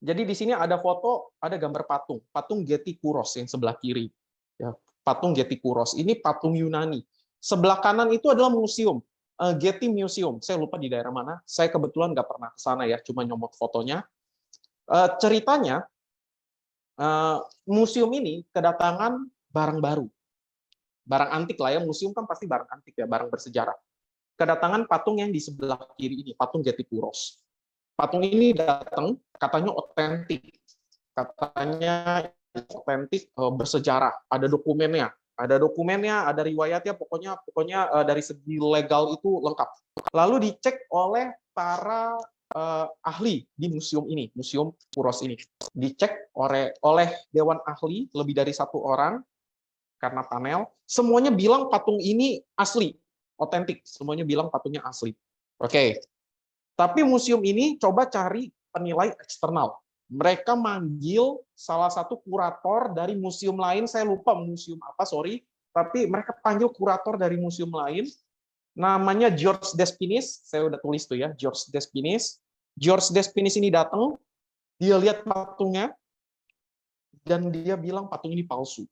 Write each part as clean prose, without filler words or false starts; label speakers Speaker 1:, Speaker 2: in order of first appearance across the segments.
Speaker 1: Jadi di sini ada foto, ada gambar patung, patung Getty Kuros yang sebelah kiri. Ya, patung Getty Kuros. Ini patung Yunani. Sebelah kanan itu adalah museum, Getty Museum. Saya lupa di daerah mana. Saya kebetulan nggak pernah ke sana ya, cuma nyomot fotonya. Ceritanya, museum ini kedatangan barang baru, barang antik lah ya. Museum kan pasti barang antik ya, barang bersejarah. Kedatangan patung yang di sebelah kiri ini, patung Getty Kuros. Patung ini datang, katanya otentik, bersejarah, ada dokumennya, ada riwayatnya, pokoknya pokoknya dari segi legal itu lengkap. Lalu dicek oleh para ahli di museum ini, museum Kuros ini, dicek oleh dewan ahli lebih dari satu orang karena panel, semuanya bilang patung ini asli, otentik, semuanya bilang patungnya asli. Oke, tapi museum ini coba cari penilai eksternal. Mereka manggil salah satu kurator dari museum lain, saya lupa museum apa, sorry, tapi mereka panggil kurator dari museum lain, namanya George Despinis, saya udah tulis tuh ya, George Despinis. George Despinis ini datang, dia lihat patungnya, dan dia bilang patung ini palsu.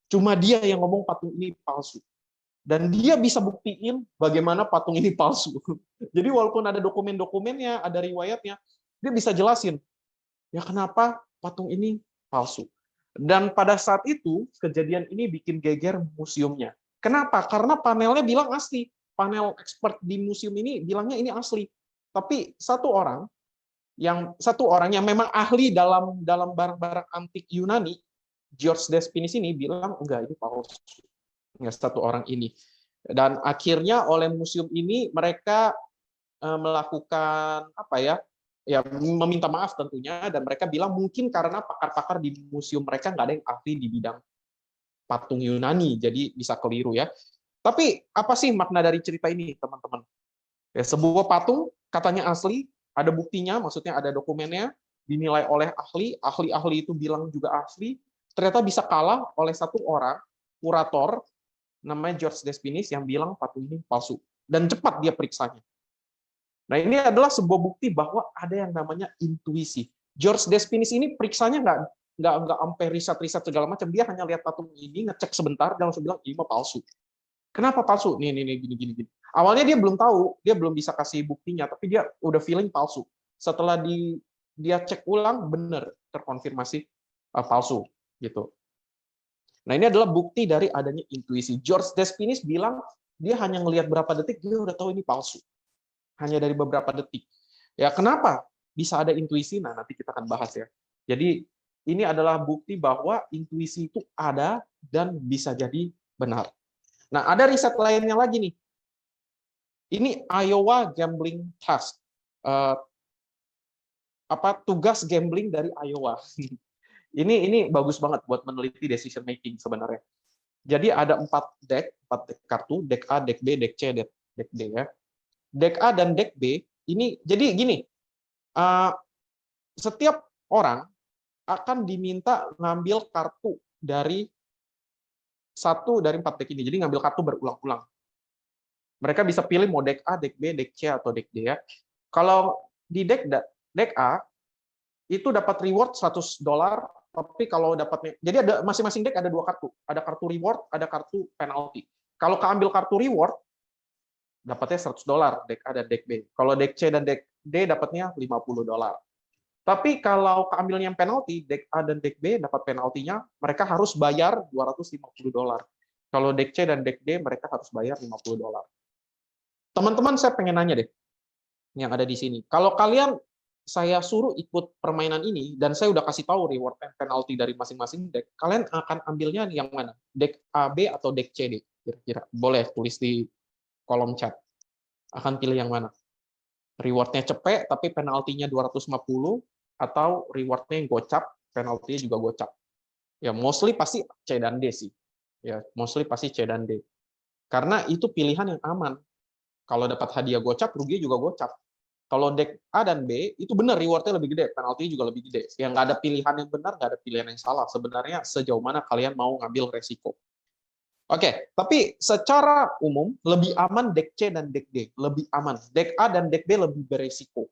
Speaker 1: Cuma dia yang ngomong patung ini palsu. Dan dia bisa buktiin bagaimana patung ini palsu. Jadi walaupun ada dokumen-dokumennya, ada riwayatnya, dia bisa jelasin, ya kenapa patung ini palsu. Dan pada saat itu, kejadian ini bikin geger museumnya. Kenapa? Karena panelnya bilang asli. Panel expert di museum ini bilangnya ini asli. Tapi satu orang yang memang ahli dalam barang-barang antik Yunani, George Despinis ini bilang enggak, ini palsu. Enggak, satu orang ini. Dan akhirnya oleh museum ini mereka melakukan apa ya? Ya meminta maaf tentunya, dan mereka bilang mungkin karena pakar-pakar di museum mereka nggak ada yang ahli di bidang patung Yunani, jadi bisa keliru ya. Tapi apa sih makna dari cerita ini, teman-teman? Ya, sebuah patung katanya asli, ada buktinya, maksudnya ada dokumennya, dinilai oleh ahli, ahli-ahli itu bilang juga asli, ternyata bisa kalah oleh satu orang, kurator, namanya George Despinis, yang bilang patung ini palsu. Dan cepat dia periksanya. Nah, ini adalah sebuah bukti bahwa ada yang namanya intuisi. George Despinis ini periksanya nggak sampai riset-riset segala macam. Dia hanya lihat patung ini, ngecek sebentar, dan langsung bilang ini mah palsu. Kenapa palsu? Nih, gini. Awalnya dia belum tahu, dia belum bisa kasih buktinya, tapi dia udah feeling palsu. Setelah dia cek ulang, benar terkonfirmasi palsu, gitu. Nah, ini adalah bukti dari adanya intuisi. George Despinis bilang dia hanya ngelihat berapa detik, dia udah tahu ini palsu. Hanya dari beberapa detik. Ya, kenapa bisa ada intuisi? Nah, nanti kita akan bahas ya. Jadi, ini adalah bukti bahwa intuisi itu ada dan bisa jadi benar. Nah, ada riset lainnya lagi nih. Ini Iowa Gambling Task. Tugas gambling dari Iowa. Ini bagus banget buat meneliti decision making sebenarnya. Jadi ada 4 deck kartu, deck A, deck B, deck C, deck D ya. Deck A dan deck B ini jadi gini, setiap orang akan diminta ngambil kartu dari 4 deck ini. Jadi ngambil kartu berulang-ulang. Mereka bisa pilih mau deck A, deck B, deck C, atau deck D ya. Kalau di deck A itu dapat reward $100, tapi kalau dapatnya, jadi ada masing-masing deck ada 2 kartu. Ada kartu reward, ada kartu penalti. Kalau keambil kartu reward, dapatnya $100 deck A dan deck B. Kalau deck C dan deck D dapatnya $50. Tapi kalau keambilnya yang penalti, deck A dan deck B dapat penaltinya, mereka harus bayar $250. Kalau deck C dan deck D mereka harus bayar $50. Teman-teman, saya pengen nanya deh, yang ada di sini. Kalau kalian saya suruh ikut permainan ini, dan saya udah kasih tahu reward and penalti dari masing-masing deck, kalian akan ambilnya yang mana? Deck A, B, atau deck C, D? Kira-kira. Boleh tulis di kolom chat. Akan pilih yang mana? Rewardnya cepet, tapi penaltinya 250, atau rewardnya yang gocap, penaltinya juga gocap. Ya, mostly pasti C dan D sih. Ya, mostly pasti C dan D. Karena itu pilihan yang aman. Kalau dapat hadiah gocap, ruginya juga gocap. Kalau deck A dan B, itu benar reward-nya lebih gede, penaltinya juga lebih gede. Yang nggak ada pilihan yang benar, nggak ada pilihan yang salah. Sebenarnya sejauh mana kalian mau ngambil resiko. Oke, tapi secara umum, lebih aman deck C dan deck D. Lebih aman. Deck A dan deck B lebih beresiko.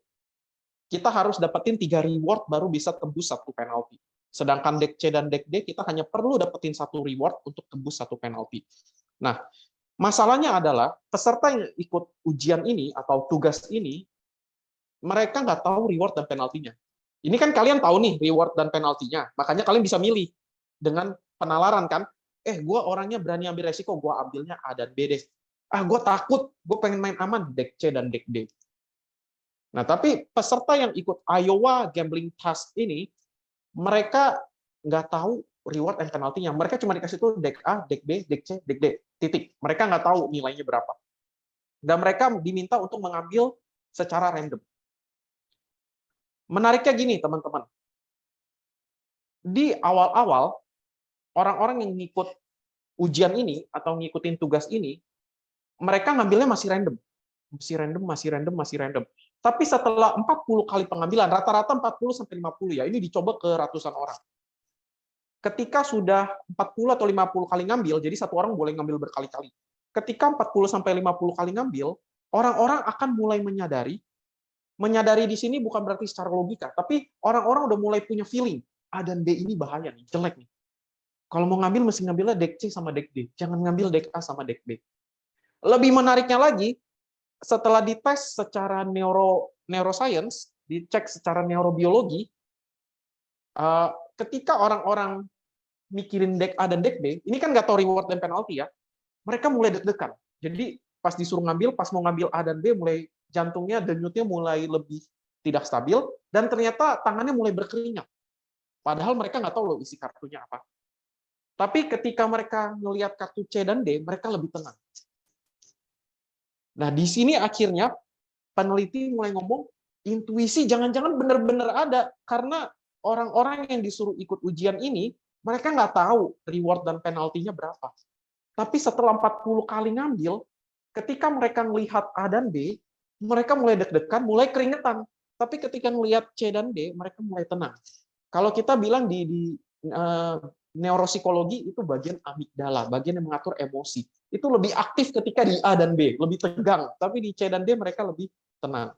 Speaker 1: kita harus dapetin 3 reward baru bisa tembus 1 penalti. Sedangkan deck C dan deck D kita hanya perlu dapetin 1 reward untuk tembus 1 penalti. Nah, masalahnya adalah peserta yang ikut ujian ini atau tugas ini, mereka nggak tahu reward dan penaltinya. Ini kan kalian tahu nih reward dan penaltinya, makanya kalian bisa milih dengan penalaran kan. Gue orangnya berani ambil resiko, gue ambilnya A dan B deh. Gue takut, gue pengen main aman, deck C dan deck D. Nah, tapi peserta yang ikut Iowa Gambling Task ini, mereka nggak tahu reward dan penaltinya. Mereka cuma dikasih tuh deck A, deck B, deck C, deck D, titik. Mereka nggak tahu nilainya berapa. Dan mereka diminta untuk mengambil secara random. Menariknya gini, teman-teman. Di awal-awal, orang-orang yang ngikut ujian ini, atau ngikutin tugas ini, mereka ngambilnya masih random. Masih random. Tapi setelah 40 kali pengambilan, rata-rata 40-50 ya, ini dicoba ke ratusan orang. Ketika sudah 40 atau 50 kali ngambil, jadi satu orang boleh ngambil berkali-kali. Ketika 40-50 kali ngambil, orang-orang akan mulai menyadari di sini bukan berarti secara logika, tapi orang-orang udah mulai punya feeling, A dan B ini bahaya nih, jelek nih. Kalau mau ngambil, mesti ngambilnya deck C sama deck D. Jangan ngambil deck A sama deck B. Lebih menariknya lagi, setelah dites secara neuroscience, dicek secara neurobiologi, ketika orang-orang mikirin deck A dan deck B, ini kan nggak tahu reward dan penalti ya, mereka mulai deg-degan. Jadi pas disuruh ngambil, pas mau ngambil A dan B, mulai jantungnya, denyutnya mulai lebih tidak stabil, dan ternyata tangannya mulai berkeringat. Padahal mereka nggak tahu loh isi kartunya apa. Tapi ketika mereka melihat kartu C dan D, mereka lebih tenang. Nah, di sini akhirnya peneliti mulai ngomong, intuisi jangan-jangan benar-benar ada, karena orang-orang yang disuruh ikut ujian ini, mereka nggak tahu reward dan penaltinya berapa. Tapi setelah 40 kali ngambil, ketika mereka melihat A dan B, mereka mulai deg-degan, mulai keringetan. Tapi ketika melihat C dan D, mereka mulai tenang. Kalau kita bilang di neuropsikologi, itu bagian amigdala, bagian yang mengatur emosi. Itu lebih aktif ketika di A dan B, lebih tegang. Tapi di C dan D mereka lebih tenang.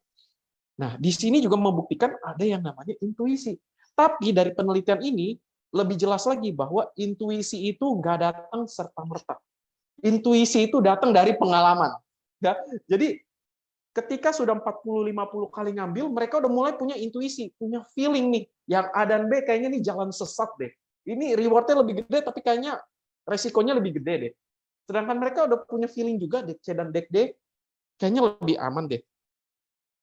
Speaker 1: Nah, di sini juga membuktikan ada yang namanya intuisi. Tapi dari penelitian ini, lebih jelas lagi bahwa intuisi itu nggak datang serta-merta. Intuisi itu datang dari pengalaman. Ya, jadi ketika sudah 40-50 kali ngambil, mereka udah mulai punya intuisi, punya feeling nih. Yang A dan B kayaknya nih jalan sesat deh. Ini reward-nya lebih gede, tapi kayaknya resikonya lebih gede deh. Sedangkan mereka udah punya feeling juga, deck C dan deck D, kayaknya lebih aman deh.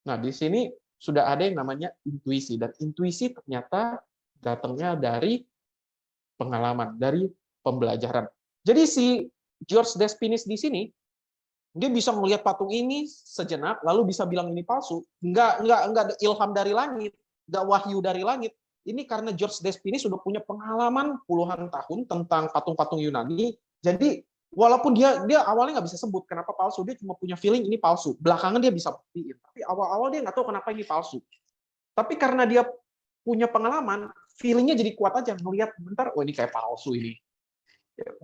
Speaker 1: Nah, di sini sudah ada yang namanya intuisi. Dan intuisi ternyata datangnya dari pengalaman, dari pembelajaran. Jadi si George Despinis di sini, dia bisa melihat patung ini sejenak, lalu bisa bilang ini palsu. Nggak ada ilham dari langit, nggak wahyu dari langit. Ini karena George Despinis sudah punya pengalaman puluhan tahun tentang patung-patung Yunani. Jadi walaupun dia awalnya nggak bisa sebut kenapa palsu, dia cuma punya feeling ini palsu. Belakangan dia bisa buktiin. Tapi awal-awal dia nggak tahu kenapa ini palsu. Tapi karena dia punya pengalaman, feelingnya jadi kuat aja. Ngelihat bentar, oh ini kayak palsu ini.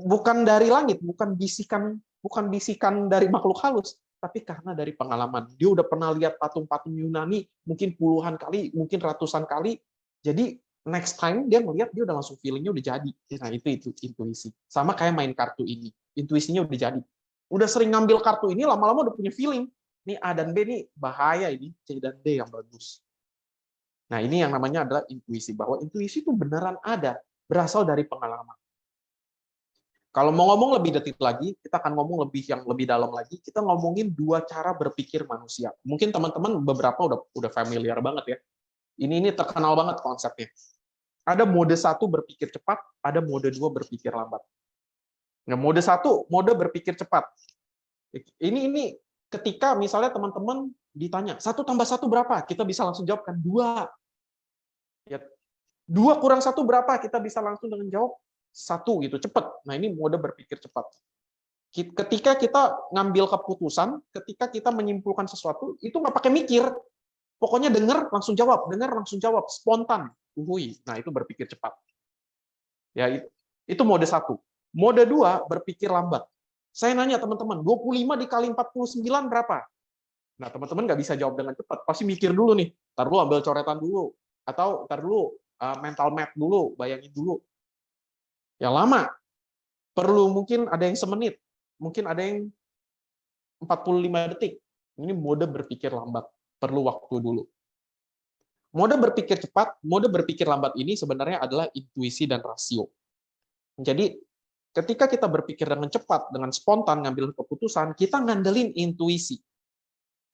Speaker 1: Bukan dari langit, bukan bisikan dari makhluk halus, tapi karena dari pengalaman. Dia udah pernah lihat patung-patung Yunani mungkin puluhan kali, mungkin ratusan kali. Jadi next time dia melihat, dia udah langsung feelingnya udah jadi. Nah, itu intuisi. Sama kayak main kartu ini. Intuisinya udah jadi. Udah sering ngambil kartu ini, lama-lama udah punya feeling. Nih A dan B nih bahaya, ini C dan D yang bagus. Nah, ini yang namanya adalah intuisi. Bahwa intuisi itu beneran ada, berasal dari pengalaman. Kalau mau ngomong lebih detil lagi, kita akan ngomong lebih dalam lagi. Kita ngomongin 2 cara berpikir manusia. Mungkin teman-teman beberapa udah familiar banget ya. Ini terkenal banget konsepnya. Ada mode 1 berpikir cepat, ada mode 2 berpikir lambat. Nah, mode 1, mode berpikir cepat. Ini ketika misalnya teman-teman ditanya, 1 tambah 1 berapa? Kita bisa langsung jawabkan 2. Ya, 2 kurang 1 berapa? Kita bisa langsung dengan jawab 1 gitu, cepat. Nah, ini mode berpikir cepat. Ketika kita ngambil keputusan, ketika kita menyimpulkan sesuatu, itu nggak pakai mikir. Pokoknya dengar langsung jawab, spontan. Nah, itu berpikir cepat. Ya, itu mode 1. Mode 2 berpikir lambat. Saya nanya teman-teman, 25 dikali 49 berapa? Nah, teman-teman nggak bisa jawab dengan cepat, pasti mikir dulu nih, ntar dulu ambil coretan dulu, atau ntar dulu mental map dulu, bayangin dulu. Yang lama, perlu mungkin ada yang semenit, mungkin ada yang 45 detik. Ini mode berpikir lambat, perlu waktu dulu. Mode berpikir cepat, mode berpikir lambat ini sebenarnya adalah intuisi dan rasio. Jadi, ketika kita berpikir dengan cepat, dengan spontan ngambil keputusan, kita ngandelin intuisi.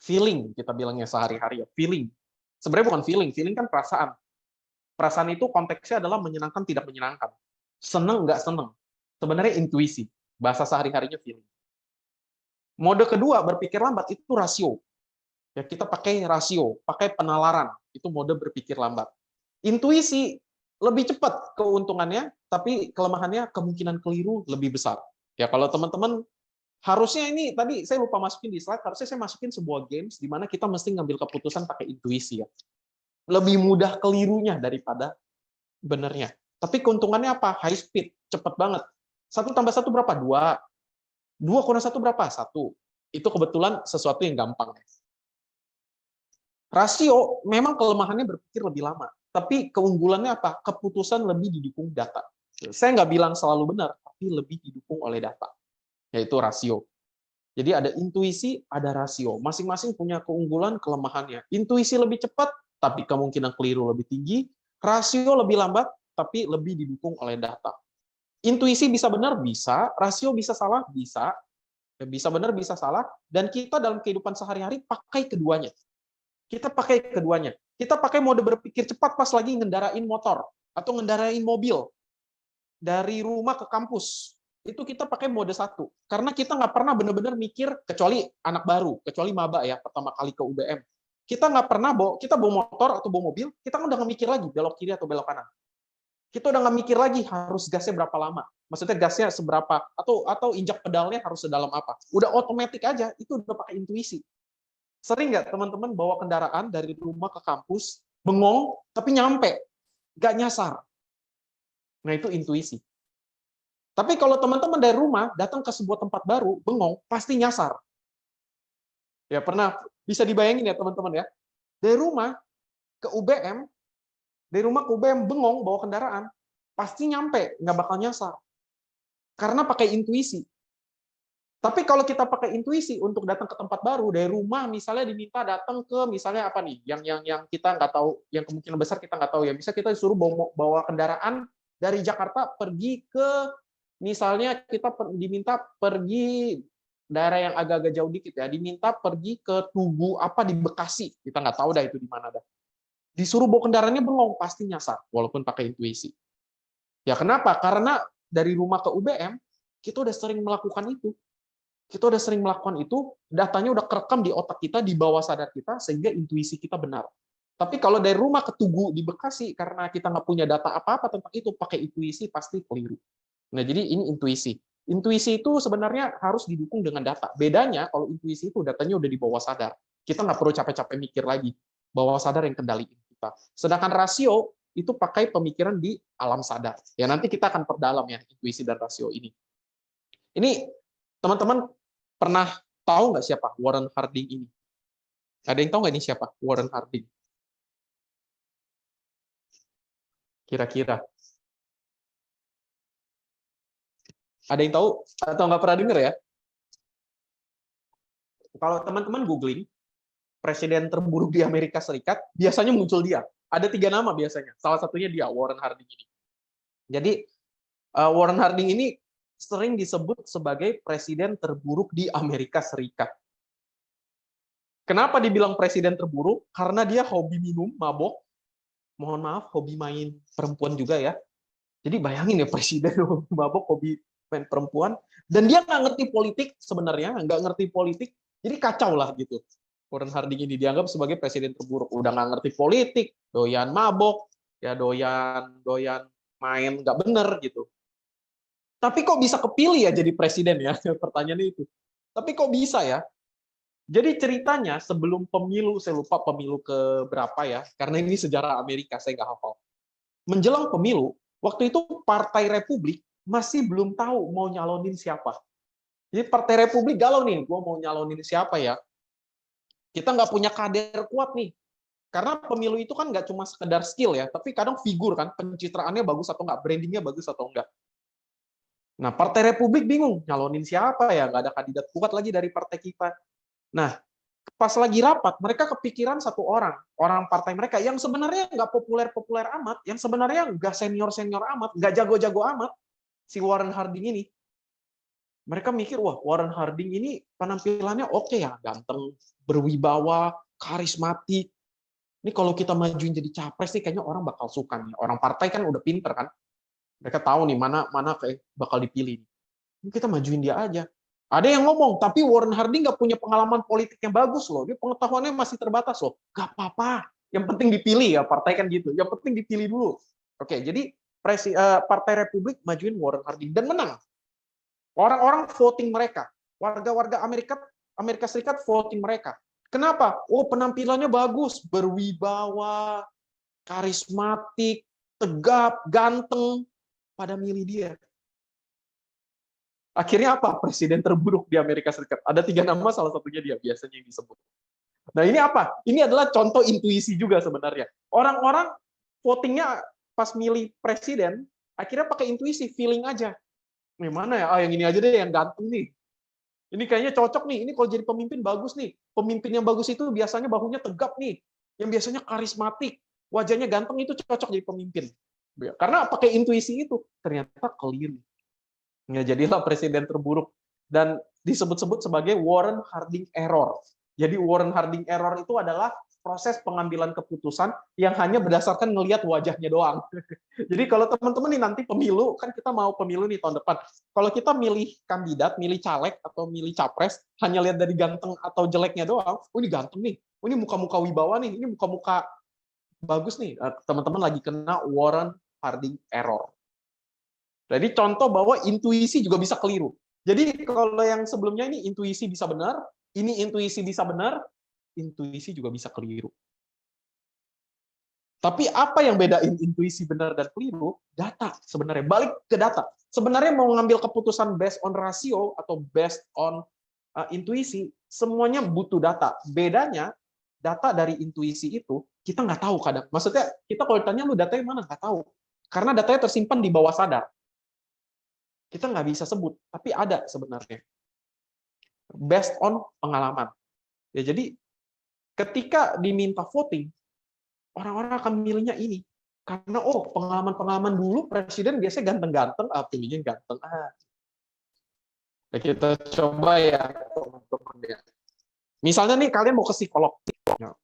Speaker 1: Feeling, kita bilangnya sehari-hari ya, feeling. Sebenarnya bukan feeling, feeling kan perasaan. Perasaan itu konteksnya adalah menyenangkan, tidak menyenangkan. Seneng, nggak seneng. Sebenarnya intuisi. Bahasa sehari-harinya feeling. Mode kedua, berpikir lambat, itu rasio. Ya, kita pakai rasio, pakai penalaran. Itu mode berpikir lambat. Intuisi, lebih cepat keuntungannya, tapi kelemahannya kemungkinan keliru lebih besar. Ya, kalau teman-teman harusnya ini tadi saya lupa masukin di slide, harusnya saya masukin sebuah games di mana kita mesti ngambil keputusan pakai intuisi ya. Lebih mudah kelirunya daripada benernya. Tapi keuntungannya apa? High speed, cepet banget. 1 tambah 1 berapa? 2. 2 kurang 1 berapa? 1. Itu kebetulan sesuatu yang gampang. Rasio memang kelemahannya berpikir lebih lama, tapi keunggulannya apa? Keputusan lebih didukung data. Saya nggak bilang selalu benar, tapi lebih didukung oleh data, yaitu rasio. Jadi ada intuisi, ada rasio. Masing-masing punya keunggulan, kelemahannya. Intuisi lebih cepat, tapi kemungkinan keliru lebih tinggi. Rasio lebih lambat, tapi lebih didukung oleh data. Intuisi bisa benar, bisa. Rasio bisa salah, bisa. Bisa benar, bisa salah. Dan kita dalam kehidupan sehari-hari pakai keduanya. Kita pakai keduanya. Kita pakai mode berpikir cepat pas lagi ngendarain motor atau ngendarain mobil dari rumah ke kampus. Itu kita pakai mode 1. Karena kita nggak pernah benar-benar mikir, kecuali anak baru, kecuali maba ya, pertama kali ke UBM. Kita nggak pernah kita bawa motor atau bawa mobil, kita udah nggak mikir lagi belok kiri atau belok kanan. Kita udah nggak mikir lagi harus gasnya berapa lama. Maksudnya gasnya seberapa, atau injak pedalnya harus sedalam apa. Udah otomatis aja, itu udah pakai intuisi. Sering nggak teman-teman bawa kendaraan dari rumah ke kampus, bengong, tapi nyampe, nggak nyasar. Nah, itu intuisi. Tapi kalau teman-teman dari rumah datang ke sebuah tempat baru, bengong, pasti nyasar. Ya, pernah bisa dibayangin ya teman-teman ya. Dari rumah ke UBM, dari rumah ke UBM bengong bawa kendaraan, pasti nyampe, nggak bakal nyasar. Karena pakai intuisi. Tapi kalau kita pakai intuisi untuk datang ke tempat baru dari rumah, misalnya diminta datang ke misalnya apa nih, yang kita nggak tahu, yang kemungkinan besar kita nggak tahu ya. Bisa kita disuruh bawa kendaraan dari Jakarta pergi ke misalnya kita diminta pergi daerah yang agak-agak jauh dikit ya, diminta pergi ke Tugu apa di Bekasi, kita nggak tahu dah itu di mana dah. Disuruh bawa kendaraannya bengong, pasti nyasar walaupun pakai intuisi. Ya kenapa? Karena dari rumah ke UBM kita udah sering melakukan itu. Kita udah sering melakukan itu, datanya udah kerekam di otak kita, di bawah sadar kita, sehingga intuisi kita benar. Tapi kalau dari rumah ke Tugu di Bekasi, karena kita nggak punya data apa-apa tentang itu, pakai intuisi pasti keliru. Nah, jadi ini intuisi. Intuisi itu sebenarnya harus didukung dengan data. Bedanya kalau intuisi itu datanya udah di bawah sadar. Kita nggak perlu capek-capek mikir lagi. Bawah sadar yang kendaliin kita. Sedangkan rasio itu pakai pemikiran di alam sadar. Ya nanti kita akan perdalam ya intuisi dan rasio ini. Ini teman-teman pernah tahu nggak siapa Warren Harding ini? Ada yang tahu nggak ini siapa Warren Harding? Kira-kira. Ada yang tahu atau nggak pernah dengar ya? Kalau teman-teman googling, presiden terburuk di Amerika Serikat, biasanya muncul dia. Ada 3 nama biasanya. Salah satunya dia, Warren Harding ini. Jadi, Warren Harding ini sering disebut sebagai presiden terburuk di Amerika Serikat. Kenapa dibilang presiden terburuk? Karena dia hobi minum, mabok. Mohon maaf, hobi main perempuan juga ya. Jadi bayangin ya, presiden hobi mabok, hobi main perempuan. Dan dia nggak ngerti politik sebenarnya, nggak ngerti politik. Jadi kacau lah gitu. Warren Harding ini dianggap sebagai presiden terburuk. Udah nggak ngerti politik, doyan mabok, ya doyan main nggak bener gitu. Tapi kok bisa kepilih ya jadi presiden ya? Pertanyaannya itu. Tapi kok bisa ya? Jadi ceritanya sebelum pemilu, saya lupa pemilu ke berapa ya, karena ini sejarah Amerika, saya nggak hafal. Menjelang pemilu, waktu itu Partai Republik masih belum tahu mau nyalonin siapa. Jadi Partai Republik galau nih, gue mau nyalonin siapa ya? Kita nggak punya kader kuat nih. Karena pemilu itu kan nggak cuma sekedar skill ya, tapi kadang figur kan, pencitraannya bagus atau nggak, brandingnya bagus atau enggak. Nah, Partai Republik bingung, nyalonin siapa ya, nggak ada kandidat kuat lagi dari partai kita. Nah, pas lagi rapat, mereka kepikiran satu orang, orang partai mereka yang sebenarnya nggak populer-populer amat, yang sebenarnya nggak senior-senior amat, nggak jago-jago amat, si Warren Harding ini. Mereka mikir, wah Warren Harding ini penampilannya oke ya, ganteng, berwibawa, karismatik. Ini kalau kita majuin jadi capres nih, kayaknya orang bakal suka nih. Orang partai kan udah pinter kan, mereka tahu nih mana kayak bakal dipilih. Ini kita majuin dia aja. Ada yang ngomong, tapi Warren Harding nggak punya pengalaman politik yang bagus loh. Dia pengetahuannya masih terbatas loh. Gak apa-apa. Yang penting dipilih ya, partai kan gitu. Yang penting dipilih dulu. Oke, jadi Partai Republik majuin Warren Harding dan menang. Orang-orang voting mereka, warga-warga Amerika Serikat voting mereka. Kenapa? Oh, penampilannya bagus, berwibawa, karismatik, tegap, ganteng, pada milih dia. Akhirnya apa? Presiden terburuk di Amerika Serikat. Ada 3 nama, salah satunya dia biasanya yang disebut. Nah, ini apa? Ini adalah contoh intuisi juga sebenarnya. Orang-orang votingnya pas milih presiden, akhirnya pakai intuisi, feeling aja. Nih mana ya? Yang ini aja deh, yang ganteng nih. Ini kayaknya cocok nih. Ini kalau jadi pemimpin bagus nih. Pemimpin yang bagus itu biasanya bahunya tegap nih. Yang biasanya karismatik, wajahnya ganteng itu cocok jadi pemimpin. Karena pakai intuisi itu, ternyata keliru. Ya, jadilah presiden terburuk dan disebut-sebut sebagai Warren Harding error. Jadi Warren Harding error itu adalah proses pengambilan keputusan yang hanya berdasarkan ngelihat wajahnya doang. Jadi kalau teman-teman nih nanti pemilu, kan kita mau pemilu nih tahun depan. Kalau kita milih kandidat, milih caleg atau milih capres, hanya lihat dari ganteng atau jeleknya doang, oh ini ganteng nih, oh ini muka-muka wibawa nih, ini muka-muka bagus nih. Teman-teman lagi kena Warren Harding error. Jadi contoh bahwa intuisi juga bisa keliru. Jadi kalau yang sebelumnya ini intuisi bisa benar, ini intuisi bisa benar, intuisi juga bisa keliru. Tapi apa yang bedain intuisi benar dan keliru? Data sebenarnya. Balik ke data. Sebenarnya mau ngambil keputusan based on rasio atau based on intuisi, semuanya butuh data. Bedanya, data dari intuisi itu kita nggak tahu kadang. Maksudnya kita kalau ditanya lu datanya mana nggak tahu. Karena datanya tersimpan di bawah sadar. Kita nggak bisa sebut, tapi ada sebenarnya. Based on pengalaman. Ya, jadi ketika diminta voting, orang-orang akan milihnya ini. Karena pengalaman-pengalaman dulu presiden biasanya ganteng-ganteng, pilihnya ganteng. Ya, kita coba ya teman-teman ya. Misalnya nih kalian mau ke psikolog,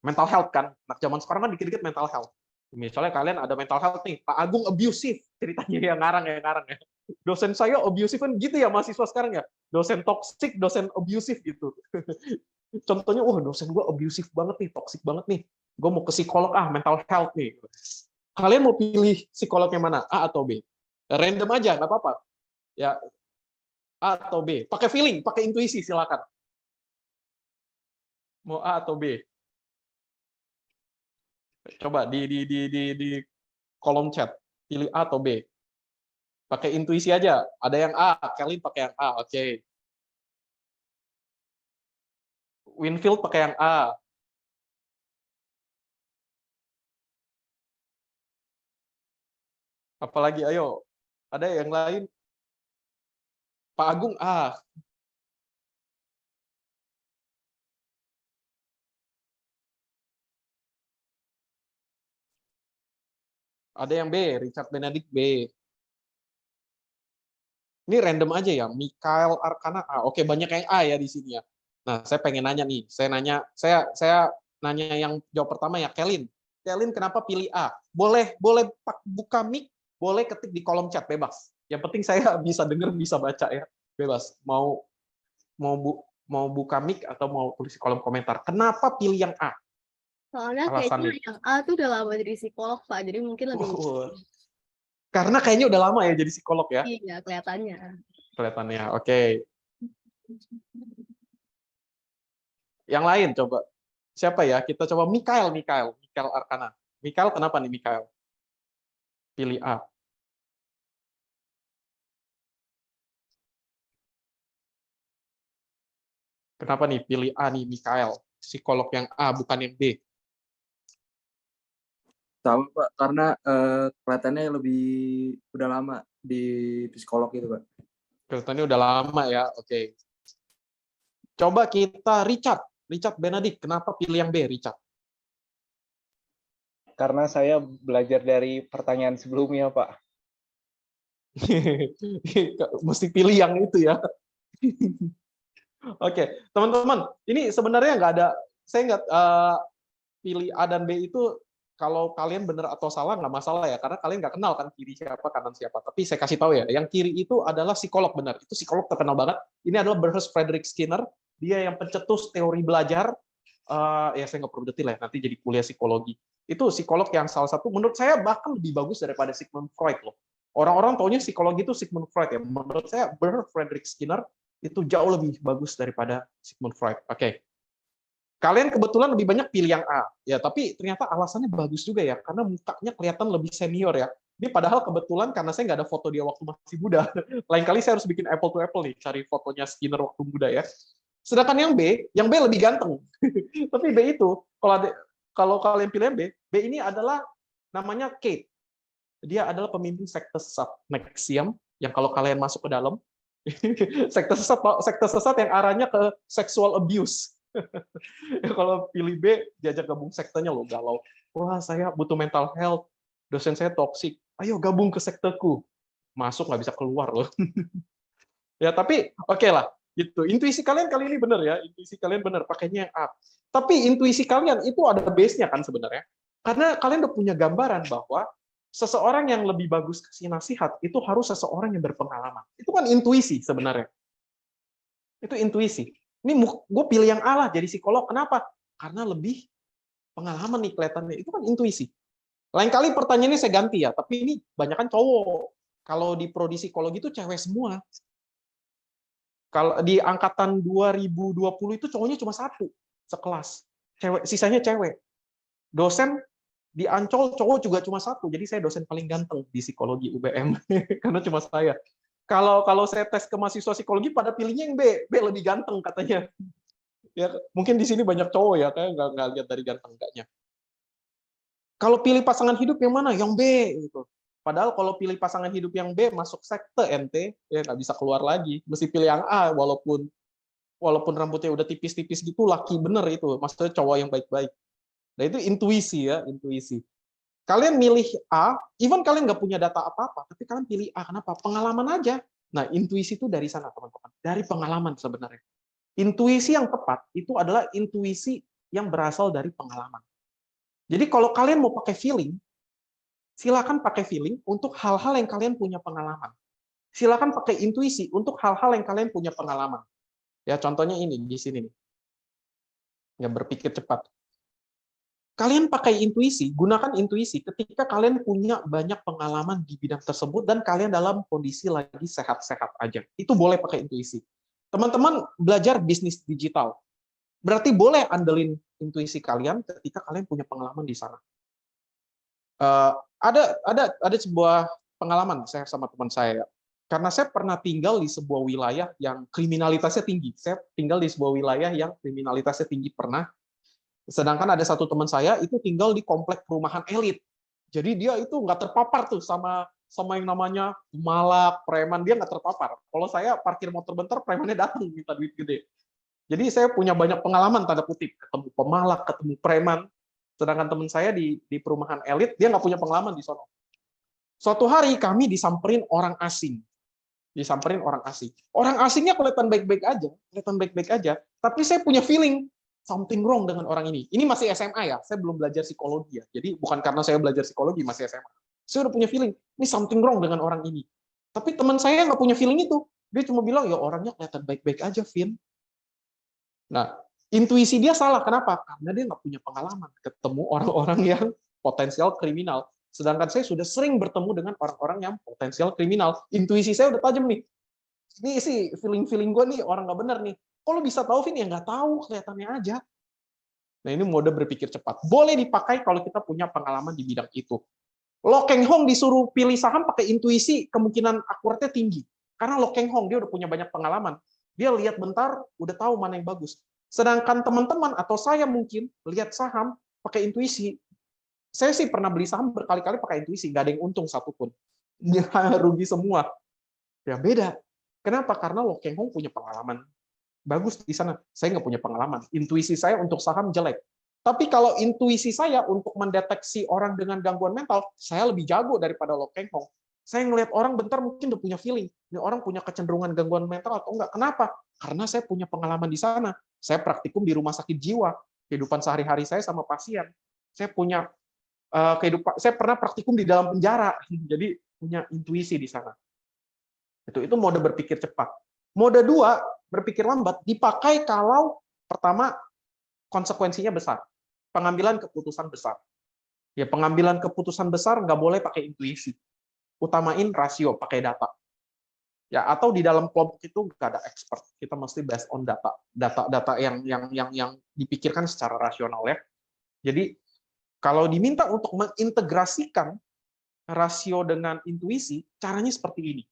Speaker 1: mental health kan. Nah, zaman sekarang kan dikit-dikit mental health. Misalnya kalian ada mental health nih, Pak Agung abusive, ceritanya yang ngarang ya. Dosen saya abusive kan gitu ya mahasiswa sekarang ya. Dosen toxic, dosen abusive gitu. Contohnya, dosen gue abusive banget nih, toxic banget nih. Gue mau ke psikolog, mental health nih. Kalian mau pilih psikolog yang mana? A atau B? Random aja, nggak apa-apa. Ya, A atau B. Pakai feeling, pakai intuisi, silakan. Mau A atau B? Coba di kolom chat, pilih A atau B. Pakai intuisi aja. Ada yang A, Kelly pakai yang A, oke. Winfield pakai yang A. Apalagi, ayo. Ada yang lain? Pak Agung A. Ada yang B, Richard Benedict B. Ini random aja ya, Mikael Arkana A. Oke, banyak yang A ya di sini ya. Nah, saya pengen nanya nih. Saya nanya yang jawab pertama ya, Kelin. Kelin kenapa pilih A? Boleh buka mic, boleh ketik di kolom chat bebas. Yang penting saya bisa dengar, bisa baca ya. Bebas. Mau buka mic atau mau tulis di kolom komentar. Kenapa pilih yang A?
Speaker 2: Soalnya
Speaker 1: Alasannya.
Speaker 2: kayaknya yang A tuh udah lama jadi psikolog, Pak. Jadi mungkin lebih...
Speaker 1: Karena kayaknya udah lama ya jadi psikolog ya?
Speaker 2: Iya, kelihatannya.
Speaker 1: Kelihatannya, oke. Yang lain coba. Siapa ya? Kita coba Mikael Arkana. Mikael kenapa nih Mikael? Pilih A. Kenapa nih pilih A nih Mikael? psikolog yang A, bukan yang B?
Speaker 3: Sama Pak, karena kelihatannya lebih udah lama di psikolog itu Pak.
Speaker 1: Kelihatannya udah lama ya, oke. Coba kita Richard Benedict, kenapa pilih yang B, Richard?
Speaker 4: Karena saya belajar dari pertanyaan sebelumnya, Pak.
Speaker 1: Mesti pilih yang itu ya. Oke, teman-teman, ini sebenarnya nggak ada, saya nggak pilih A dan B itu kalau kalian benar atau salah nggak masalah ya, karena kalian nggak kenal kan kiri siapa, kanan siapa. Tapi saya kasih tahu ya, yang kiri itu adalah psikolog benar. Itu psikolog terkenal banget. Ini adalah Bernard Frederick Skinner. Dia yang pencetus teori belajar. Ya saya nggak perlu detail ya, nanti jadi kuliah psikologi. Itu psikolog yang salah satu, menurut saya bahkan lebih bagus daripada Sigmund Freud loh. Orang-orang taunya psikologi itu Sigmund Freud ya. Menurut saya Bernard Frederick Skinner itu jauh lebih bagus daripada Sigmund Freud. Oke. Kalian kebetulan lebih banyak pilih yang A. Ya, tapi ternyata alasannya bagus juga ya, karena mukanya kelihatan lebih senior ya. Ini padahal kebetulan karena saya nggak ada foto dia waktu masih muda. Lain kali saya harus bikin apple to apple nih, cari fotonya Skinner waktu muda ya. Sedangkan yang B lebih ganteng. Tapi B itu, kalau kalian pilih yang B ini adalah namanya Kate. Dia adalah pemimpin sekte sesat Nexium, yang kalau kalian masuk ke dalam, sekte sesat yang arahnya ke sexual abuse. Ya, kalau pilih B, diajak gabung sektenya lo galau. Wah, saya butuh mental health, dosen saya toksik. Ayo gabung ke sekteku. Masuk nggak bisa keluar loh. Ya, tapi oke lah. Gitu. Intuisi kalian kali ini benar ya. Intuisi kalian benar, pakainya yang A. Tapi intuisi kalian itu ada base-nya kan sebenarnya. Karena kalian udah punya gambaran bahwa seseorang yang lebih bagus kasih nasihat itu harus seseorang yang berpengalaman. Itu kan intuisi sebenarnya. Itu intuisi. Ini gue pilih yang A lah jadi psikolog. Kenapa? Karena lebih pengalaman nih kelihatannya. Itu kan intuisi. Lain kali pertanyaannya saya ganti ya. Tapi ini banyak kan cowok. Kalau di prodi psikologi itu cewek semua. Kalau di angkatan 2020 itu cowoknya cuma satu sekelas. Sisanya cewek. Dosen di Ancol cowok juga cuma satu. Jadi saya dosen paling ganteng di psikologi UBM. Karena cuma saya. Kalau saya tes ke mahasiswa psikologi pada pilihnya yang B lebih ganteng katanya. Ya, mungkin di sini banyak cowok ya, kayak nggak lihat dari ganteng enggaknya. Kalau pilih pasangan hidup yang mana? Yang B gitu. Padahal kalau pilih pasangan hidup yang B masuk sekte NT, ya nggak bisa keluar lagi. Mesti pilih yang A walaupun rambutnya udah tipis-tipis gitu, laki bener itu. Maksudnya cowok yang baik-baik. Nah itu intuisi ya, intuisi. Kalian milih A, even kalian nggak punya data apa-apa, tapi kalian pilih A. Kenapa? Pengalaman aja. Nah, intuisi itu dari sana, teman-teman. Dari pengalaman sebenarnya. Intuisi yang tepat itu adalah intuisi yang berasal dari pengalaman. Jadi kalau kalian mau pakai feeling, silakan pakai feeling untuk hal-hal yang kalian punya pengalaman. Silakan pakai intuisi untuk hal-hal yang kalian punya pengalaman. Ya, contohnya ini, di sini nih. Ya, berpikir cepat. Kalian pakai intuisi, gunakan intuisi ketika kalian punya banyak pengalaman di bidang tersebut dan kalian dalam kondisi lagi sehat-sehat aja. Itu boleh pakai intuisi. Teman-teman belajar bisnis digital. Berarti boleh andelin intuisi kalian ketika kalian punya pengalaman di sana. Ada sebuah pengalaman saya sama teman saya. Karena saya pernah tinggal di sebuah wilayah yang kriminalitasnya tinggi. Saya tinggal di sebuah wilayah yang kriminalitasnya tinggi pernah. Sedangkan ada satu teman saya itu tinggal di komplek perumahan elit. Jadi dia itu nggak terpapar tuh sama yang namanya malak, preman, dia nggak terpapar. Kalau saya parkir motor bentar, premannya datang minta duit gede. Jadi saya punya banyak pengalaman tanda kutip, ketemu pemalak, ketemu preman. Sedangkan teman saya di perumahan elit, dia nggak punya pengalaman di sana. Suatu hari kami disamperin orang asing. Orang asingnya kelihatan baik-baik aja, tapi saya punya feeling something wrong dengan orang ini. Ini masih SMA ya, saya belum belajar psikologi ya. Jadi bukan karena saya belajar psikologi, masih SMA. Saya udah punya feeling, ini something wrong dengan orang ini. Tapi teman saya nggak punya feeling itu. Dia cuma bilang, ya orangnya kelihatan baik-baik aja, Vin. Nah, intuisi dia salah. Kenapa? Karena dia nggak punya pengalaman ketemu orang-orang yang potensial kriminal. Sedangkan saya sudah sering bertemu dengan orang-orang yang potensial kriminal. Intuisi saya udah tajam nih. Ini sih feeling gue nih orang nggak benar nih. Kalau bisa tahu, Vin, ya nggak tahu, kelihatannya aja. Nah, ini mode berpikir cepat. Boleh dipakai kalau kita punya pengalaman di bidang itu. Lo Keng Hong disuruh pilih saham pakai intuisi, kemungkinan akuratnya tinggi. Karena Lo Keng Hong, dia udah punya banyak pengalaman. Dia lihat bentar, udah tahu mana yang bagus. Sedangkan teman-teman atau saya mungkin lihat saham pakai intuisi. Saya sih pernah beli saham berkali-kali pakai intuisi, nggak ada yang untung satupun. Dia rugi semua. Ya beda. Kenapa? Karena Lo Keng Hong punya pengalaman bagus di sana. Saya nggak punya pengalaman. Intuisi saya untuk saham jelek. Tapi kalau intuisi saya untuk mendeteksi orang dengan gangguan mental, saya lebih jago daripada Lo Keng Hong. Saya ngelihat orang bentar mungkin udah punya feeling. Ini orang punya kecenderungan gangguan mental atau enggak. Kenapa? Karena saya punya pengalaman di sana. Saya praktikum di rumah sakit jiwa. Kehidupan sehari-hari saya sama pasien. Saya punya saya pernah praktikum di dalam penjara. Jadi punya intuisi di sana. Itu mode berpikir cepat. Mode 2, berpikir lambat, dipakai kalau pertama konsekuensinya besar. Pengambilan keputusan besar. Ya, pengambilan keputusan besar nggak boleh pakai intuisi. Utamain rasio, pakai data. Ya, atau di dalam kelompok itu nggak ada expert. Kita mesti based on data. Data yang dipikirkan secara rasional ya. Jadi kalau diminta untuk mengintegrasikan rasio dengan intuisi, caranya seperti ini.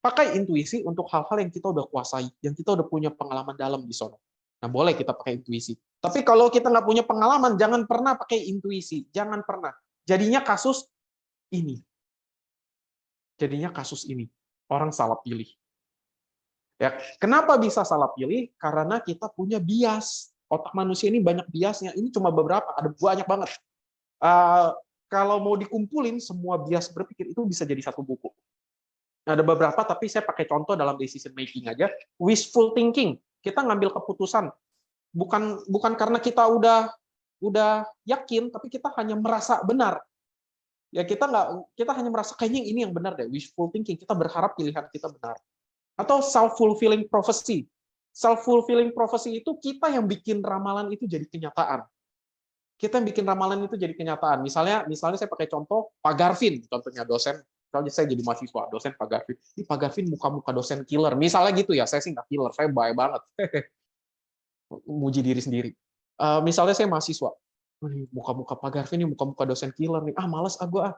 Speaker 1: Pakai intuisi untuk hal-hal yang kita udah kuasai, yang kita udah punya pengalaman dalam di sono. Nah, boleh kita pakai intuisi. Tapi kalau kita nggak punya pengalaman, jangan pernah pakai intuisi. Jangan pernah. Jadinya kasus ini. Orang salah pilih. Ya, kenapa bisa salah pilih? Karena kita punya bias. Otak manusia ini banyak biasnya. Ini cuma beberapa, ada banyak banget. Kalau mau dikumpulin, semua bias berpikir itu bisa jadi satu buku. Ada beberapa, tapi saya pakai contoh dalam decision making aja. Wishful thinking, kita ngambil keputusan bukan karena kita udah yakin, tapi kita hanya merasa benar. Ya kita hanya merasa kayaknya ini yang benar deh. Wishful thinking, kita berharap pilihan kita benar. Atau self-fulfilling prophecy. Self-fulfilling prophecy itu kita yang bikin ramalan itu jadi kenyataan. Kita yang bikin ramalan itu jadi kenyataan. Misalnya saya pakai contoh Pak Garvin, contohnya dosen. Kalau saya jadi mahasiswa, dosen Pak Garvin. Ini Pak Garvin muka-muka dosen killer. Misalnya gitu ya, saya sih nggak killer, saya baik banget. Muji diri sendiri. Misalnya saya mahasiswa. Muka-muka Pak Garvin ini muka-muka dosen killer nih. Malas gua.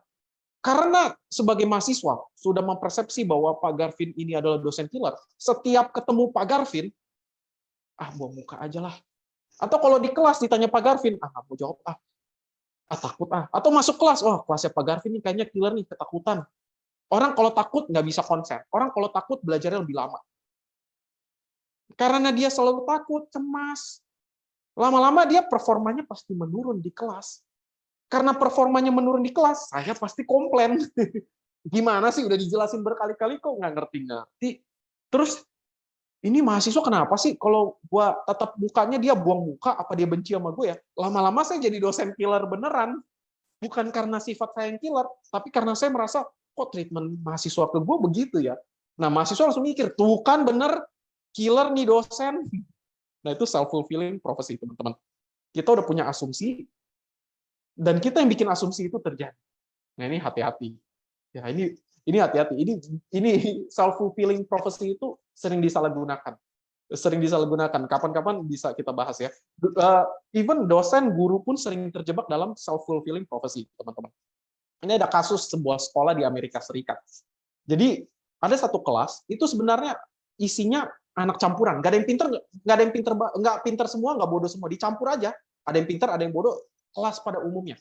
Speaker 1: Karena sebagai mahasiswa sudah mempersepsi bahwa Pak Garvin ini adalah dosen killer. Setiap ketemu Pak Garvin, buang muka aja lah. Atau kalau di kelas ditanya Pak Garvin, nggak mau jawab takut. Atau masuk kelas, kelasnya Pak Garvin ini kayaknya killer nih, ketakutan. Orang kalau takut nggak bisa konsen. Orang kalau takut belajarnya lebih lama. Karena dia selalu takut, cemas. Lama-lama dia performanya pasti menurun di kelas. Karena performanya menurun di kelas, saya pasti komplain. Gimana sih, udah dijelasin berkali-kali kok nggak ngerti-ngerti. Terus, ini mahasiswa kenapa sih kalau gua tetap mukanya dia buang muka, apa dia benci sama gue ya? Lama-lama saya jadi dosen killer beneran. Bukan karena sifat saya yang killer, tapi karena saya merasa, kok treatment mahasiswa ke gue begitu ya? Nah, mahasiswa langsung mikir, tuh kan bener, killer nih dosen. Nah, itu self-fulfilling prophecy, teman-teman. Kita udah punya asumsi, dan kita yang bikin asumsi itu terjadi. Nah, ini hati-hati. Ya, ini hati-hati. Ini self-fulfilling prophecy itu sering disalahgunakan. Kapan-kapan bisa kita bahas ya. Even dosen, guru pun sering terjebak dalam self-fulfilling prophecy, teman-teman. Ini ada kasus sebuah sekolah di Amerika Serikat. Jadi ada satu kelas itu sebenarnya isinya anak campuran. Nggak ada yang pinter, nggak pinter semua, nggak bodoh semua, dicampur aja. Ada yang pinter, ada yang bodoh. Kelas pada umumnya.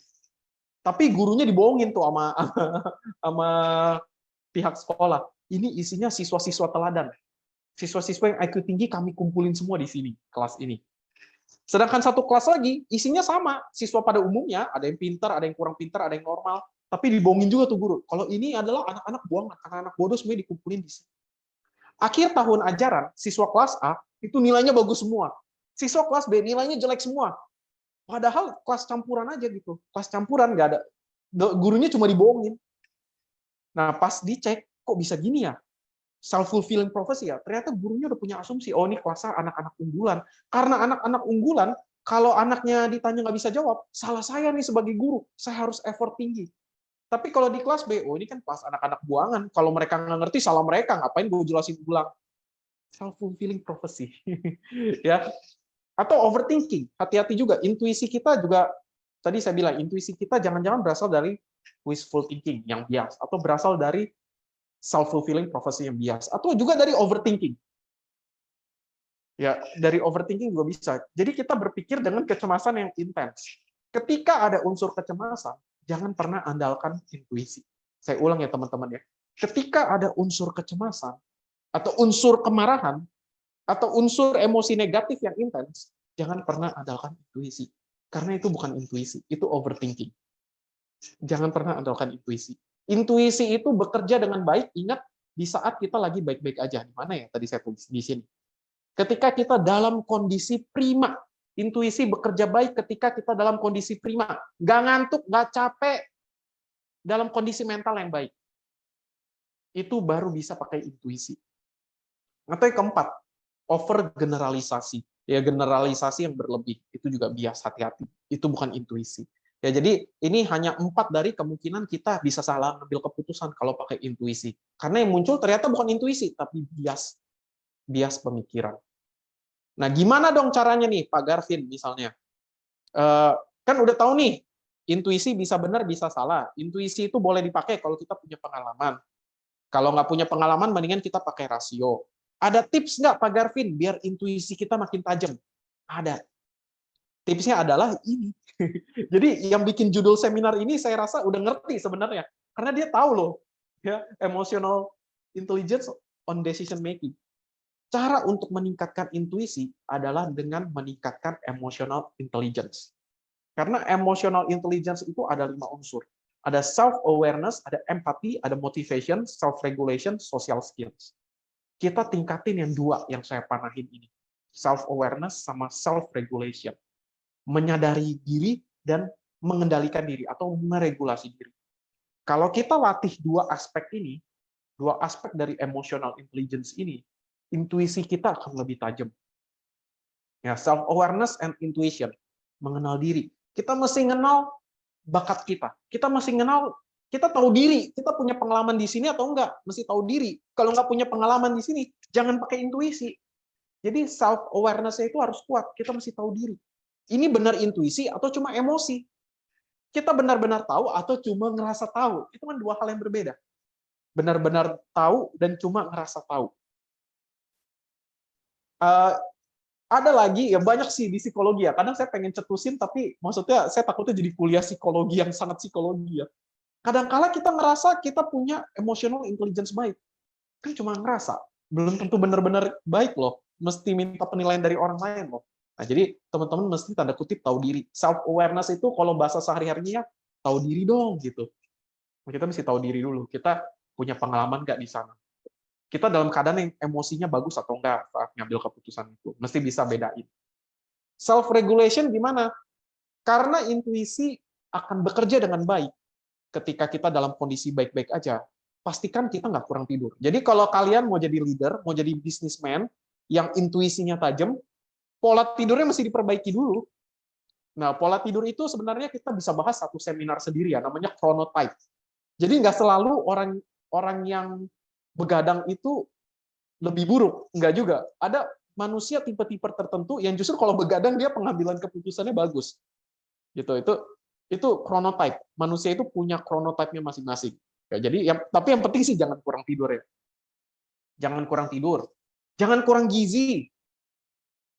Speaker 1: Tapi gurunya dibohongin tuh sama pihak sekolah. Ini isinya siswa-siswa teladan. Siswa-siswa yang IQ tinggi kami kumpulin semua di sini, kelas ini. Sedangkan satu kelas lagi, isinya sama. Siswa pada umumnya, ada yang pintar, ada yang kurang pintar, ada yang normal. Tapi dibohongin juga tuh guru. Kalau ini adalah anak-anak buangan, anak-anak bodoh semuanya dikumpulin di sini. Akhir tahun ajaran, siswa kelas A itu nilainya bagus semua. Siswa kelas B nilainya jelek semua. Padahal kelas campuran aja gitu. Kelas campuran nggak ada. Gurunya cuma dibohongin. Nah, pas dicek, kok bisa gini ya? Self-fulfilling prophecy ya. Ternyata gurunya udah punya asumsi, ini kelasnya anak-anak unggulan. Karena anak-anak unggulan, kalau anaknya ditanya nggak bisa jawab, salah saya nih sebagai guru. Saya harus effort tinggi. Tapi kalau di kelas B, ini kan kelas anak-anak buangan. Kalau mereka nggak ngerti, salah mereka. Ngapain gue jelasin ulang? Self-fulfilling prophecy. Ya. Atau overthinking. Hati-hati juga. Intuisi kita juga, tadi saya bilang, intuisi kita jangan-jangan berasal dari wishful thinking yang bias. Atau berasal dari self-fulfilling prophecy yang bias. Atau juga dari overthinking. Ya, dari overthinking juga bisa. Jadi kita berpikir dengan kecemasan yang intens. Ketika ada unsur kecemasan, jangan pernah andalkan intuisi. Saya ulang ya teman-teman ya. Ketika ada unsur kecemasan atau unsur kemarahan atau unsur emosi negatif yang intens, jangan pernah andalkan intuisi. Karena itu bukan intuisi, itu overthinking. Jangan pernah andalkan intuisi. Intuisi itu bekerja dengan baik, ingat di saat kita lagi baik-baik aja. Di mana ya tadi saya tulis di sini. Ketika kita dalam kondisi prima, intuisi bekerja baik ketika kita dalam kondisi prima, nggak ngantuk, nggak capek, dalam kondisi mental yang baik. Itu baru bisa pakai intuisi. Atau yang keempat, over generalisasi. Ya, generalisasi yang berlebih itu juga bias, hati-hati. Itu bukan intuisi. Ya, jadi ini hanya 4 dari kemungkinan kita bisa salah ambil keputusan kalau pakai intuisi. Karena yang muncul ternyata bukan intuisi, tapi bias pemikiran. Nah, gimana dong caranya nih, Pak Garvin misalnya? Kan udah tahu nih, intuisi bisa benar, bisa salah. Intuisi itu boleh dipakai kalau kita punya pengalaman. Kalau nggak punya pengalaman, mendingan kita pakai rasio. Ada tips nggak, Pak Garvin, biar intuisi kita makin tajam? Ada. Tipsnya adalah ini. Jadi yang bikin judul seminar ini saya rasa udah ngerti sebenarnya. Karena dia tahu loh, ya, emotional intelligence on decision making. Cara untuk meningkatkan intuisi adalah dengan meningkatkan emotional intelligence. Karena emotional intelligence itu ada 5 unsur. Ada self-awareness, ada empathy, ada motivation, self-regulation, social skills. Kita tingkatin yang 2 yang saya panahin ini. Self-awareness sama self-regulation. Menyadari diri dan mengendalikan diri atau meregulasi diri. Kalau kita latih 2 aspek ini, 2 aspek dari emotional intelligence ini, intuisi kita akan lebih tajam. Ya, self-awareness and intuition. Mengenal diri. Kita mesti kenal bakat kita. Kita mesti kenal, kita tahu diri. Kita punya pengalaman di sini atau enggak. Mesti tahu diri. Kalau nggak punya pengalaman di sini, jangan pakai intuisi. Jadi self-awareness itu harus kuat. Kita mesti tahu diri. Ini benar intuisi atau cuma emosi? Kita benar-benar tahu atau cuma ngerasa tahu? Itu kan 2 hal yang berbeda. Benar-benar tahu dan cuma ngerasa tahu. Ada lagi, ya banyak sih di psikologi ya. Kadang saya pengen cetusin, tapi maksudnya saya takutnya jadi kuliah psikologi yang sangat psikologi ya. Kadang-kala kita ngerasa kita punya emotional intelligence baik. Kan cuma ngerasa. Belum tentu benar-benar baik loh. Mesti minta penilaian dari orang lain loh. Nah, jadi teman-teman mesti tanda kutip tahu diri. Self-awareness itu kalau bahasa sehari-harinya, tahu diri dong gitu. Kita mesti tahu diri dulu. Kita punya pengalaman nggak di sana? Kita dalam keadaan yang emosinya bagus atau enggak saat ngambil keputusan itu. Mesti bisa bedain. Self-regulation gimana? Karena intuisi akan bekerja dengan baik ketika kita dalam kondisi baik-baik aja, pastikan kita nggak kurang tidur. Jadi kalau kalian mau jadi leader, mau jadi businessman yang intuisinya tajam, pola tidurnya mesti diperbaiki dulu. Nah, pola tidur itu sebenarnya kita bisa bahas satu seminar sendiri ya, namanya chronotype. Jadi nggak selalu orang yang begadang itu lebih buruk, enggak juga. Ada manusia tipe-tipe tertentu yang justru kalau begadang dia pengambilan keputusannya bagus. Gitu. Itu chronotype. Manusia itu punya chronotype-nya masing-masing. Ya, jadi tapi yang penting sih jangan kurang tidur ya. Jangan kurang tidur. Jangan kurang gizi.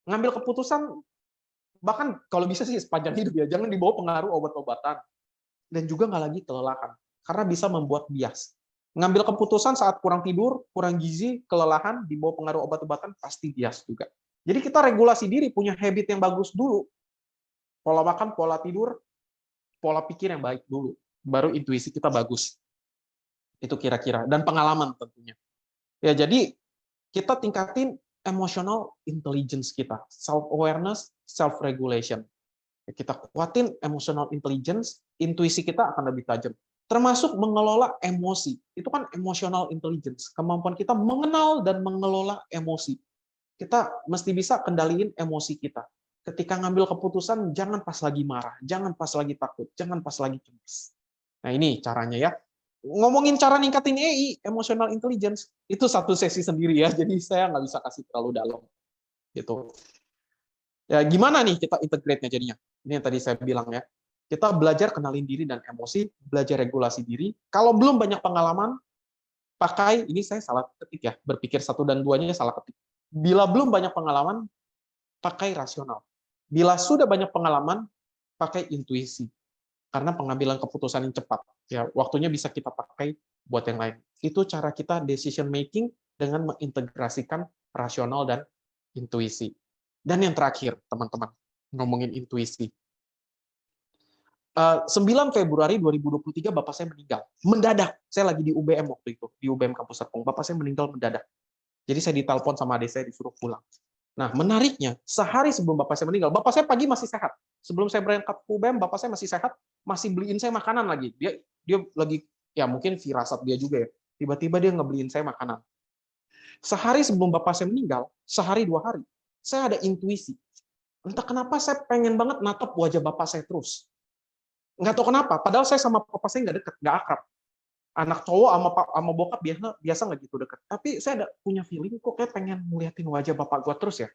Speaker 1: Ngambil keputusan bahkan kalau bisa sih sepanjang hidup ya, jangan dibawa pengaruh obat-obatan. Dan juga nggak lagi kelelahan karena bisa membuat bias. Ngambil keputusan saat kurang tidur, kurang gizi, kelelahan, di bawah pengaruh obat-obatan, pasti bias juga. Jadi kita regulasi diri, punya habit yang bagus dulu. Pola makan, pola tidur, pola pikir yang baik dulu. Baru intuisi kita bagus. Itu kira-kira. Dan pengalaman tentunya. Ya, jadi kita tingkatin emotional intelligence kita. Self-awareness, self-regulation. Ya, kita kuatin emotional intelligence, intuisi kita akan lebih tajam. Termasuk mengelola emosi. Itu kan emotional intelligence. Kemampuan kita mengenal dan mengelola emosi. Kita mesti bisa kendaliin emosi kita. Ketika ngambil keputusan, jangan pas lagi marah, jangan pas lagi takut, jangan pas lagi cemas. Nah, ini caranya ya. Ngomongin cara ningkatin EI, emotional intelligence, itu satu sesi sendiri ya, jadi saya nggak bisa kasih terlalu dalam. Gitu. Ya, gimana nih kita integrate-nya jadinya? Ini yang tadi saya bilang ya. Kita belajar kenalin diri dan emosi, belajar regulasi diri. Kalau belum banyak pengalaman, pakai, ini saya salah ketik ya, berpikir 1 dan 2-nya salah ketik. Bila belum banyak pengalaman, pakai rasional. Bila sudah banyak pengalaman, pakai intuisi. Karena pengambilan keputusan yang cepat. Ya, waktunya bisa kita pakai buat yang lain. Itu cara kita decision making dengan mengintegrasikan rasional dan intuisi. Dan yang terakhir, teman-teman, ngomongin intuisi. 9 Februari 2023 bapak saya meninggal. Mendadak. Saya lagi di UBM waktu itu, di UBM Kampus Serpong. Bapak saya meninggal mendadak. Jadi saya ditelepon sama adik saya disuruh pulang. Nah, menariknya, sehari sebelum bapak saya meninggal, bapak saya pagi masih sehat. Sebelum saya berangkat ke UBM, bapak saya masih sehat, masih beliin saya makanan lagi. Dia lagi, ya mungkin firasat dia juga ya. Tiba-tiba dia ngebeliin saya makanan. Sehari sebelum bapak saya meninggal, sehari 2 hari, saya ada intuisi. Entah kenapa saya pengen banget natap wajah bapak saya terus. Nggak tahu kenapa, padahal saya sama papa saya nggak deket, nggak akrab. Anak cowok sama bokap biasa nggak gitu deket. Tapi saya ada punya feeling kok kayak pengen ngeliatin wajah bapak gua terus ya.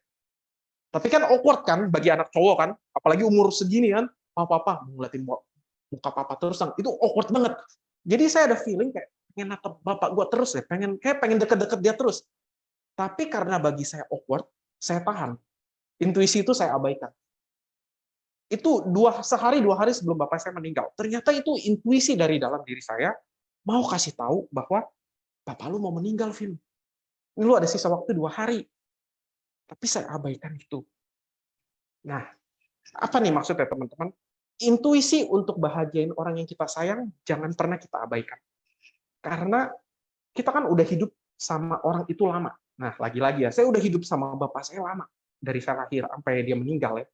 Speaker 1: Tapi kan awkward kan bagi anak cowok kan, apalagi umur segini kan, papa mau ngeliatin muka papa terus, itu awkward banget. Jadi saya ada feeling kayak pengen natap bapak gua terus ya, pengen deket-deket dia terus. Tapi karena bagi saya awkward, saya tahan. Intuisi itu saya abaikan. Itu sehari 2 hari sebelum bapak saya meninggal. Ternyata itu intuisi dari dalam diri saya, mau kasih tahu bahwa papa lu mau meninggal, Vin. Ini lu ada sisa waktu 2 hari. Tapi saya abaikan itu. Nah, apa nih maksudnya teman-teman? Intuisi untuk bahagiain orang yang kita sayang, jangan pernah kita abaikan. Karena kita kan udah hidup sama orang itu lama. Nah, lagi-lagi ya, saya udah hidup sama bapak saya lama. Dari saya lahir sampai dia meninggal ya.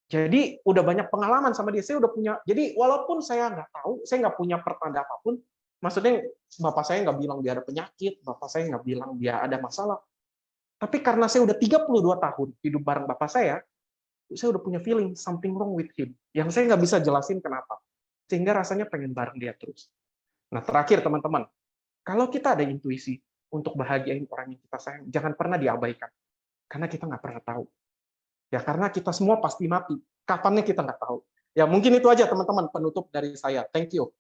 Speaker 1: Jadi udah banyak pengalaman sama dia. Saya udah punya. Jadi walaupun saya nggak tahu, saya nggak punya pertanda apapun. Maksudnya bapak saya nggak bilang dia ada penyakit, bapak saya nggak bilang dia ada masalah. Tapi karena saya udah 32 tahun hidup bareng bapak saya udah punya feeling something wrong with him. Yang saya nggak bisa jelasin kenapa. Sehingga rasanya pengen bareng dia terus. Nah terakhir teman-teman, kalau kita ada intuisi untuk bahagiain orang yang kita sayang, jangan pernah diabaikan. Karena kita nggak pernah tahu. Ya karena kita semua pasti mati. Kapannya kita nggak tahu. Ya mungkin itu aja teman-teman penutup dari saya. Thank you.